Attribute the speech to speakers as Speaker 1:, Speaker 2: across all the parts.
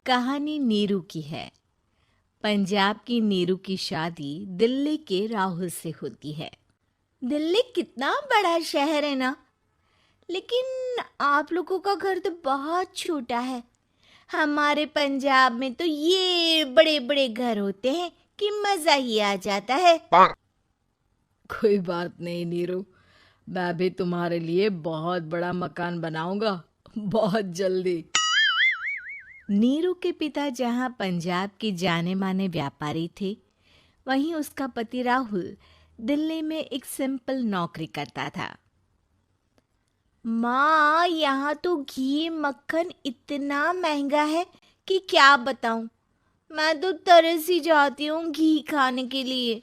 Speaker 1: कहानी नीरू की है। पंजाब की नीरू की शादी दिल्ली के राहुल से होती है। दिल्ली कितना बड़ा शहर है ना, लेकिन आप लोगों का घर तो बहुत छोटा है। हमारे पंजाब में तो ये बड़े बड़े घर होते हैं कि मजा ही आ जाता है।
Speaker 2: कोई बात नहीं नीरू, मैं भी तुम्हारे लिए बहुत बड़ा मकान बनाऊंगा, बहुत जल्दी।
Speaker 1: नीरू के पिता जहाँ पंजाब के जाने माने व्यापारी थे, वहीं उसका पति राहुल दिल्ली में एक सिंपल नौकरी करता था। माँ, यहाँ तो घी मक्खन इतना महंगा है कि क्या बताऊं। मैं तो तरस ही जाती हूँ घी खाने के लिए।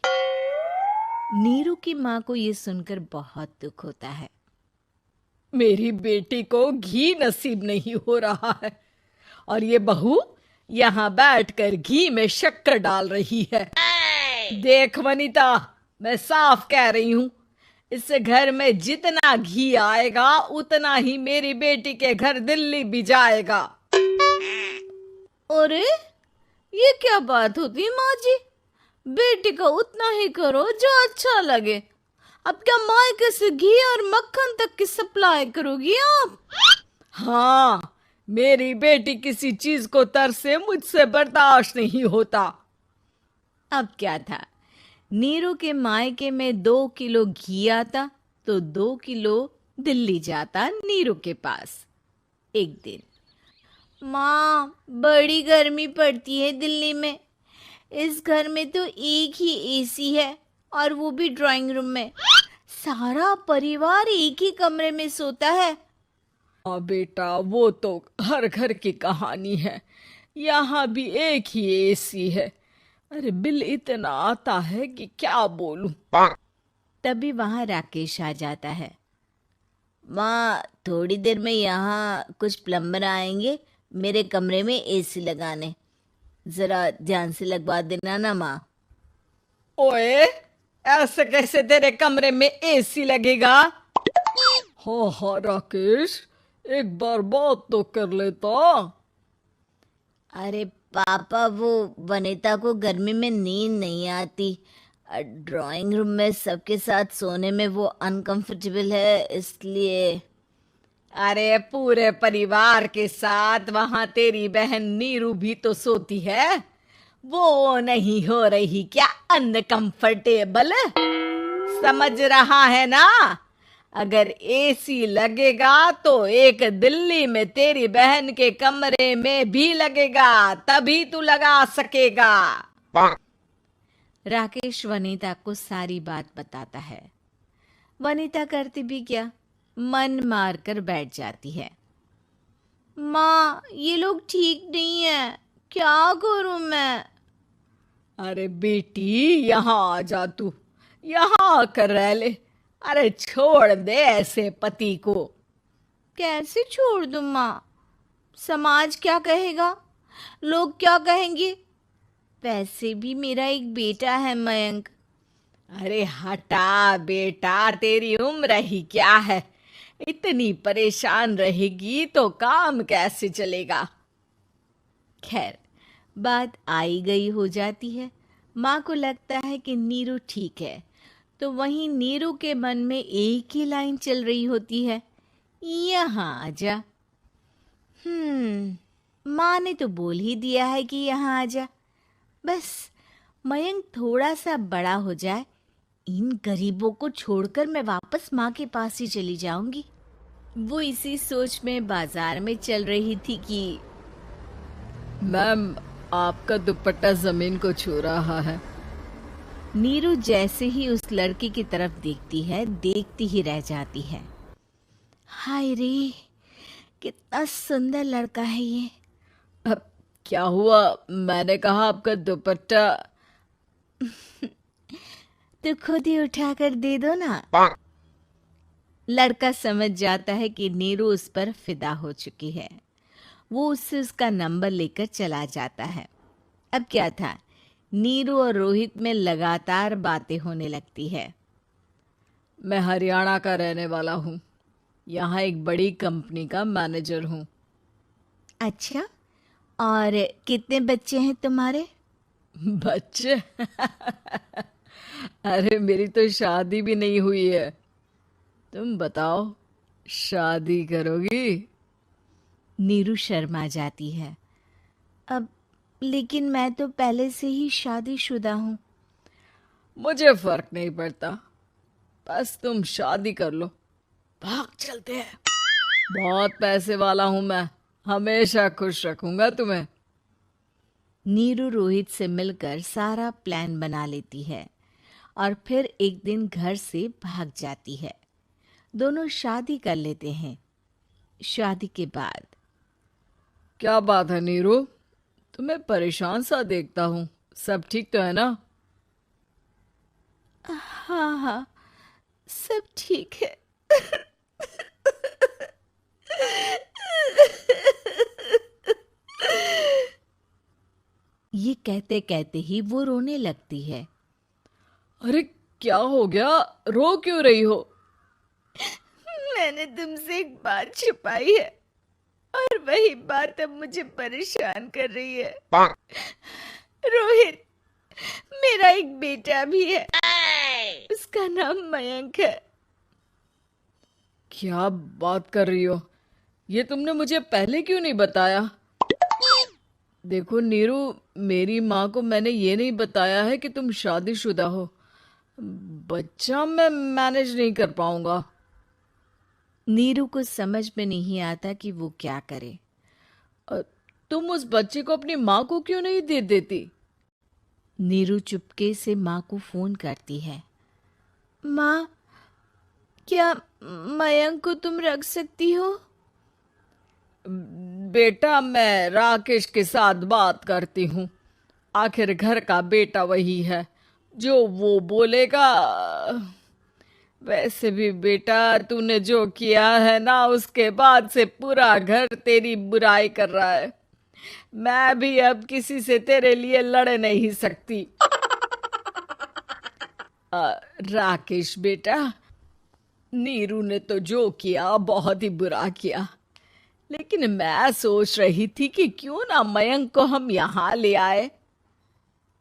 Speaker 1: नीरू की माँ को ये सुनकर बहुत दुख होता है।
Speaker 2: मेरी बेटी को घी नसीब नहीं हो रहा है और ये बहू यहाँ बैठकर घी में शक्कर डाल रही है। देख वनीता, मैं साफ कह रही हूँ, इस घर में जितना घी आएगा उतना ही मेरी बेटी के घर दिल्ली भी जाएगा।
Speaker 1: अरे, ये क्या बात होती है माँ जी? बेटी का उतना ही करो जो अच्छा लगे। अब क्या मायके से घी और मक्खन तक की सप्लाई करोगी आप?
Speaker 2: हाँ, मेरी बेटी किसी चीज को तरसे मुझसे बर्दाश्त नहीं होता।
Speaker 1: अब क्या था, नीरू के मायके में 2 किलो घी आता तो 2 किलो दिल्ली जाता नीरू के पास। एक दिन, माँ, बड़ी गर्मी पड़ती है दिल्ली में। इस घर में तो एक ही एसी है और वो भी ड्राइंग रूम में। सारा परिवार एक ही कमरे में सोता है।
Speaker 2: हाँ बेटा, वो तो हर घर की कहानी है। यहाँ भी एक ही एसी है। अरे बिल इतना आता है कि क्या बोलूं।
Speaker 1: तभी वहां राकेश आ जाता है। माँ, थोड़ी देर में यहाँ कुछ प्लम्बर आएंगे मेरे कमरे में एसी लगाने। जरा ध्यान से लगवा देना ना माँ।
Speaker 2: ओए, ऐसे कैसे तेरे कमरे में एसी लगेगा? हाँ हाँ राकेश, एक बार बात तो कर लेता।
Speaker 1: अरे पापा, वो वनिता को गर्मी में नींद नहीं आती। ड्राइंग रूम में सबके साथ सोने में वो अनकंफर्टेबल है, इसलिए।
Speaker 2: अरे पूरे परिवार के साथ वहां तेरी बहन नीरू भी तो सोती है। वो नहीं हो रही क्या अनकंफर्टेबल? समझ रहा है ना? अगर एसी लगेगा तो एक दिल्ली में तेरी बहन के कमरे में भी लगेगा, तभी तू लगा सकेगा।
Speaker 1: राकेश वनीता को सारी बात बताता है। वनीता करती भी क्या, मन मार कर बैठ जाती है। माँ, ये लोग ठीक नहीं है, क्या करूं मैं?
Speaker 2: अरे बेटी, यहाँ आ जा तू, यहाँ आकर रह ले। अरे छोड़ दे ऐसे पति को।
Speaker 1: कैसे छोड़ दूं माँ? समाज क्या कहेगा, लोग क्या कहेंगे? वैसे भी मेरा एक बेटा है मयंक।
Speaker 2: अरे हटा बेटा, तेरी उम्र ही क्या है? इतनी परेशान रहेगी तो काम कैसे चलेगा?
Speaker 1: खैर, बात आई गई हो जाती है। माँ को लगता है कि नीरू ठीक है, तो वहीं नीरू के मन में एक ही लाइन चल रही होती है, यहाँ आजा। माँ ने तो बोल ही दिया है कि यहाँ आजा। बस मयंक थोड़ा सा बड़ा हो जाए, इन गरीबों को छोड़कर मैं वापस माँ के पास ही चली जाऊंगी। वो इसी सोच में बाजार में चल रही थी कि
Speaker 2: मैम, आपका दुपट्टा जमीन को छू रहा है।
Speaker 1: नीरू जैसे ही उस लड़की की तरफ देखती है, देखती ही रह जाती है। हाय रे, कितना सुंदर लड़का है ये।
Speaker 2: अब क्या हुआ? मैंने कहा आपका दुपट्टा।
Speaker 1: तो खुद ही उठा कर दे दो ना। लड़का समझ जाता है कि नीरू उस पर फिदा हो चुकी है। वो उससे उसका नंबर लेकर चला जाता है। अब क्या था, नीरू और रोहित में लगातार बातें होने लगती है।
Speaker 2: मैं हरियाणा का रहने वाला हूँ, यहाँ एक बड़ी कंपनी का मैनेजर हूँ।
Speaker 1: अच्छा, और कितने बच्चे हैं तुम्हारे?
Speaker 2: बच्चे? अरे मेरी तो शादी भी नहीं हुई है। तुम बताओ, शादी करोगी?
Speaker 1: नीरू शर्मा जाती है। अब लेकिन मैं तो पहले से ही शादीशुदा हूँ।
Speaker 2: मुझे फर्क नहीं पड़ता, बस तुम शादी कर लो, भाग चलते हैं। बहुत पैसे वाला हूं मैं, हमेशा खुश रखूंगा तुम्हें।
Speaker 1: नीरू रोहित से मिलकर सारा प्लान बना लेती है और फिर एक दिन घर से भाग जाती है। दोनों शादी कर लेते हैं। शादी के बाद
Speaker 2: क्या बात है नीरू, तुम्हें परेशान सा देखता हूँ, सब ठीक तो है ना?
Speaker 1: हाँ हाँ, सब ठीक है। ये कहते कहते ही वो रोने लगती है।
Speaker 2: अरे क्या हो गया, रो क्यों रही हो?
Speaker 1: मैंने तुमसे एक बात छिपाई है और वही बात अब मुझे परेशान कर रही है। रोहित, मेरा एक बेटा भी है, उसका नाम मयंक है।
Speaker 2: क्या बात कर रही हो, ये तुमने मुझे पहले क्यों नहीं बताया? देखो नीरू, मेरी माँ को मैंने ये नहीं बताया है कि तुम शादीशुदा हो। बच्चा मैं मैनेज नहीं कर पाऊंगा।
Speaker 1: नीरू को समझ में नहीं आता कि वो क्या करे।
Speaker 2: तुम उस बच्चे को अपनी माँ को क्यों नहीं दे देती?
Speaker 1: नीरू चुपके से माँ को फोन करती है। माँ, क्या मयंक को तुम रख सकती हो?
Speaker 2: बेटा, मैं राकेश के साथ बात करती हूँ, आखिर घर का बेटा वही है, जो वो बोलेगा। वैसे भी बेटा, तूने जो किया है ना, उसके बाद से पूरा घर तेरी बुराई कर रहा है। मैं भी अब किसी से तेरे लिए लड़ नहीं सकती। राकेश बेटा, नीरू ने तो जो किया बहुत ही बुरा किया, लेकिन मैं सोच रही थी कि क्यों ना मयंक को हम यहाँ ले आए।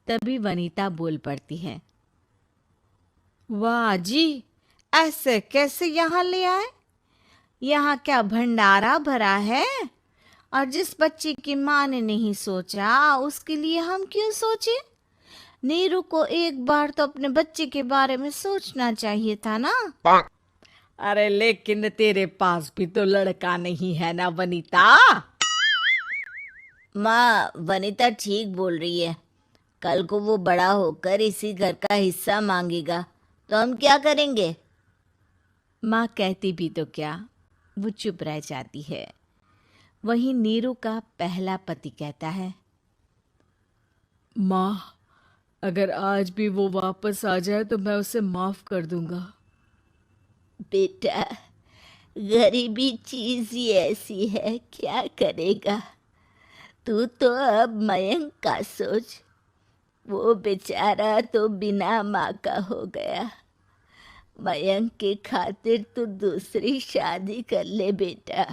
Speaker 1: तभी वनीता बोल पड़ती है। वाह जी, ऐसे कैसे यहाँ ले आए? यहाँ क्या भंडारा भरा है? और जिस बच्चे की माँ ने नहीं सोचा, उसके लिए हम क्यों सोचे? नीरू को एक बार तो अपने बच्चे के बारे में सोचना चाहिए था ना।
Speaker 2: अरे लेकिन तेरे पास भी तो लड़का नहीं है ना वनीता।
Speaker 1: माँ, वनीता ठीक बोल रही है। कल को वो बड़ा होकर इसी घर का हिस्सा मांगेगा तो हम क्या करेंगे? माँ कहती भी तो क्या, वो चुप रह जाती है। वहीं नीरू का पहला पति कहता है।
Speaker 2: माँ, अगर आज भी वो वापस आ जाए तो मैं उसे माफ कर दूंगा।
Speaker 1: बेटा, गरीबी चीज ही ऐसी है, क्या करेगा? तू तो अब मयंक का सोच। वो बेचारा तो बिना माँ का हो गया। मयंक की खातिर तू दूसरी शादी कर ले बेटा।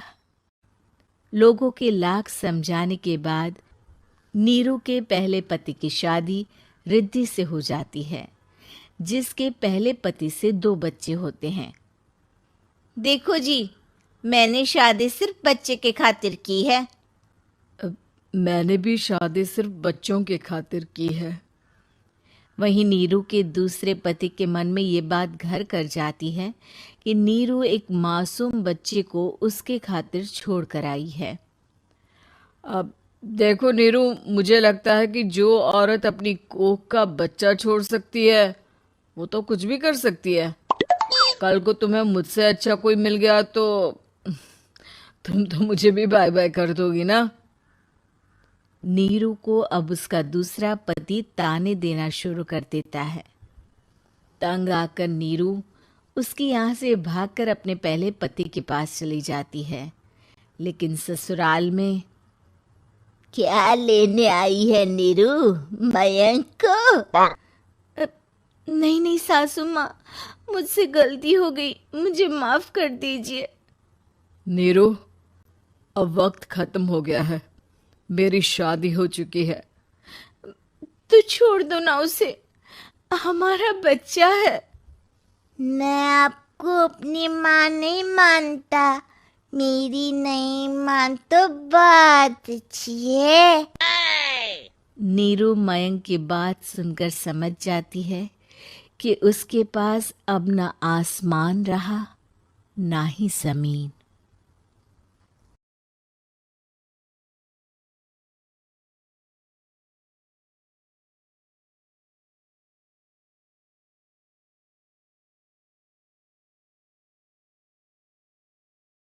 Speaker 1: लोगों के लाख समझाने के बाद नीरू के पहले पति की शादी रिद्धि से हो जाती है, जिसके पहले पति से 2 बच्चे होते हैं। देखो जी, मैंने शादी सिर्फ बच्चे के खातिर की है।
Speaker 2: मैंने भी शादी सिर्फ बच्चों के खातिर की है।
Speaker 1: वहीं नीरू के दूसरे पति के मन में ये बात घर कर जाती है कि नीरू एक मासूम बच्चे को उसके खातिर छोड़ कर आई है।
Speaker 2: अब देखो नीरू, मुझे लगता है कि जो औरत अपनी कोख का बच्चा छोड़ सकती है, वो तो कुछ भी कर सकती है। कल को तुम्हें मुझसे अच्छा कोई मिल गया तो तुम तो मुझे भी बाय बाय कर दोगी ना।
Speaker 1: नीरू को अब उसका दूसरा पति ताने देना शुरू कर देता है। तंग आकर नीरू उसकी यहाँ से भागकर अपने पहले पति के पास चली जाती है। लेकिन ससुराल में क्या लेने आई है नीरू, मयंक को? नहीं नहीं सासू माँ, मुझसे गलती हो गई, मुझे माफ कर दीजिए।
Speaker 2: नीरू, अब वक्त खत्म हो गया है, मेरी शादी हो चुकी है।
Speaker 1: तो छोड़ दो ना उसे, हमारा बच्चा है।
Speaker 3: मैं आपको अपनी माँ नहीं मानता। मेरी नई माँ तो बहुत अच्छी है।
Speaker 1: नीरू मयंक की बात सुनकर समझ जाती है कि उसके पास अब न आसमान रहा ना ही जमीन।